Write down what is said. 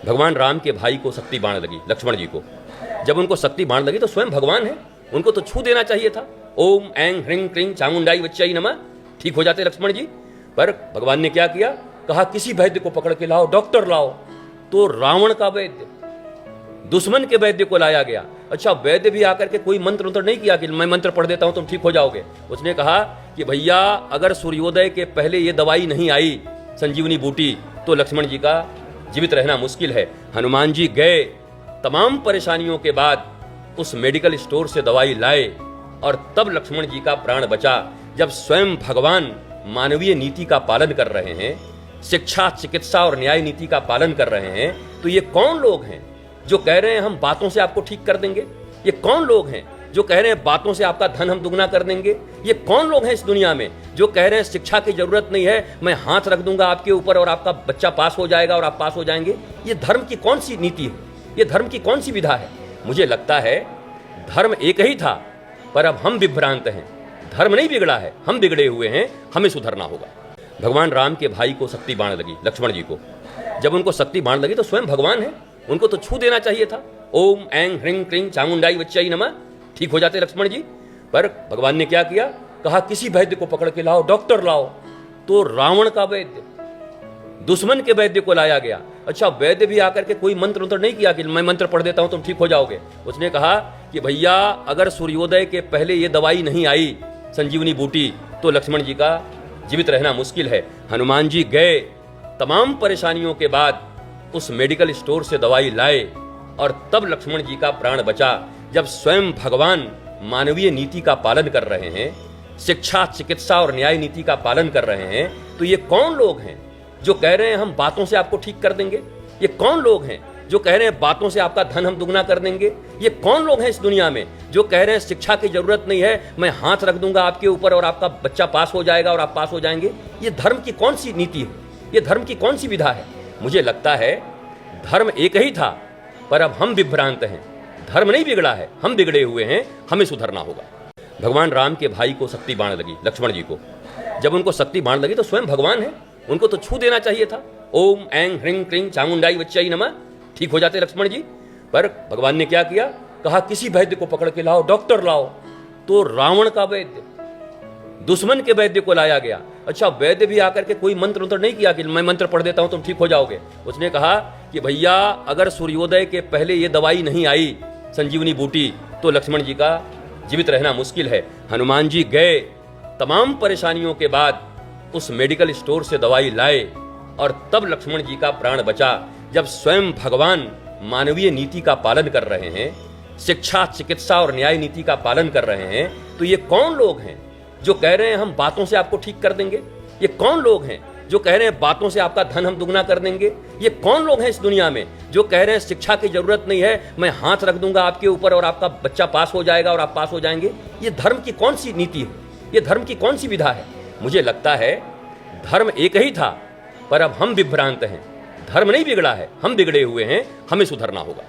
भगवान राम के भाई को शक्ति बाण लगी, लक्ष्मण जी को। जब उनको शक्ति बाण लगी तो स्वयं भगवान है, उनको तो छू देना चाहिए था। ओम ऐं ह्रीं क्रीं चामुंडाई वच्चाई नमः, ठीक हो जाते लक्ष्मण जी। पर भगवान ने क्या किया, कहा किसी वैद्य को पकड़ के लाओ, डॉक्टर लाओ। तो रावण का वैद्य, दुश्मन के वैद्य को लाया गया। अच्छा, वैद्य भी आकर के कोई मंत्र उंत्र नहीं किया कि मैं मंत्र पढ़ देता हूं तुम ठीक हो जाओगे। उसने कहा कि भैया अगर सूर्योदय के पहले ये दवाई नहीं आई संजीवनी बूटी तो लक्ष्मण जी का जीवित रहना मुश्किल है। हनुमान जी गए, तमाम परेशानियों के बाद उस मेडिकल स्टोर से दवाई लाए और तब लक्ष्मण जी का प्राण बचा। जब स्वयं भगवान मानवीय नीति का पालन कर रहे हैं, शिक्षा, चिकित्सा और न्याय नीति का पालन कर रहे हैं, तो ये कौन लोग हैं जो कह रहे हैं हम बातों से आपको ठीक कर देंगे? ये कौन लोग हैं जो कह रहे हैं बातों से आपका धन हम दुगना कर देंगे? ये कौन लोग हैं इस दुनिया में जो कह रहे हैं शिक्षा की जरूरत नहीं है, मैं हाथ रख दूंगा आपके ऊपर और आपका बच्चा पास हो जाएगा और आप पास हो जाएंगे? ये धर्म की कौन सी नीति है? ये धर्म की कौन सी विधा है? मुझे लगता है धर्म एक ही था, पर अब हम विभ्रांत हैं। धर्म नहीं बिगड़ा है, हम बिगड़े हुए हैं, हमें सुधरना होगा। भगवान राम के भाई को शक्ति बाण लगी, लक्ष्मण जी को। जब उनको शक्ति बाण लगी तो स्वयं भगवान है, उनको तो छू देना चाहिए था। ओम ऐं ह्रीं क्रीं चामुंडाई वच्चाई नमः, ठीक हो जाते लक्ष्मण जी। पर भगवान ने क्या किया, कहा किसी वैद्य को पकड़ के लाओ, डॉक्टर लाओ। तो रावण का वैद्य, दुश्मन के वैद्य को लाया गया। अच्छा, वैद्य भी आकर के कोई मंत्र उंत्र नहीं किया कि मैं मंत्र पढ़ देता हूं तुम ठीक हो जाओगे। उसने कहा कि भैया अगर सूर्योदय के पहले ये दवाई नहीं आई संजीवनी बूटी तो लक्ष्मण जी का जीवित रहना मुश्किल है। हनुमान जी गए, तमाम परेशानियों के बाद उस मेडिकल स्टोर से दवाई लाए और तब लक्ष्मण जी का प्राण बचा। जब स्वयं भगवान मानवीय नीति का पालन कर रहे हैं, शिक्षा, चिकित्सा और न्याय नीति का पालन कर रहे हैं, तो ये कौन लोग हैं जो कह रहे हैं हम बातों से आपको ठीक कर देंगे? ये कौन लोग हैं जो कह रहे हैं बातों से आपका धन हम दुगना कर देंगे? ये कौन लोग हैं इस दुनिया में जो कह रहे हैं शिक्षा की जरूरत नहीं है, मैं हाथ रख दूंगा आपके ऊपर और आपका बच्चा पास हो जाएगा और आप पास हो जाएंगे? ये धर्म की कौन सी नीति है? ये धर्म की कौन सी विधा है? मुझे लगता है धर्म एक ही था, पर अब हम विभ्रांत हैं। धर्म नहीं बिगड़ा है, हम बिगड़े हुए हैं, हमें सुधरना होगा। भगवान राम के भाई को शक्ति बाण लगी, लक्ष्मण जी को। जब उनको शक्ति बाण लगी तो स्वयं भगवान है, उनको तो छू देना चाहिए था। ओम ऐं ह्रीं क्रीं चामुंडाई वच्चाई नमः, ठीक हो जाते लक्ष्मण जी। पर भगवान ने क्या किया, कहा किसी वैद्य को पकड़ के लाओ, डॉक्टर लाओ। तो रावण का वैद्य, दुश्मन के वैद्य को लाया गया। अच्छा, वैद्य भी आकर के कोई मंत्र उंत्र नहीं किया कि मैं मंत्र पढ़ देता हूं तुम ठीक हो जाओगे। उसने कहा कि भैया अगर सूर्योदय के पहले ये दवाई नहीं आई संजीवनी बूटी तो लक्ष्मण जी का जीवित रहना मुश्किल है। हनुमान जी गए, तमाम परेशानियों के बाद उस मेडिकल स्टोर से दवाई लाए और तब लक्ष्मण जी का प्राण बचा। जब स्वयं भगवान मानवीय नीति का पालन कर रहे हैं, शिक्षा, चिकित्सा और न्याय नीति का पालन कर रहे हैं, तो ये कौन लोग हैं जो कह रहे हैं हम बातों से आपको ठीक कर देंगे? ये कौन लोग हैं जो कह रहे हैं बातों से आपका धन हम दुगना कर देंगे? ये कौन लोग हैं इस दुनिया में जो कह रहे हैं शिक्षा की जरूरत नहीं है, मैं हाथ रख दूंगा आपके ऊपर और आपका बच्चा पास हो जाएगा और आप पास हो जाएंगे? ये धर्म की कौन सी नीति है? ये धर्म की कौन सी विधा है? मुझे लगता है धर्म एक ही था, पर अब हम विभ्रांत हैं। धर्म नहीं बिगड़ा है, हम बिगड़े हुए हैं, हमें सुधरना होगा।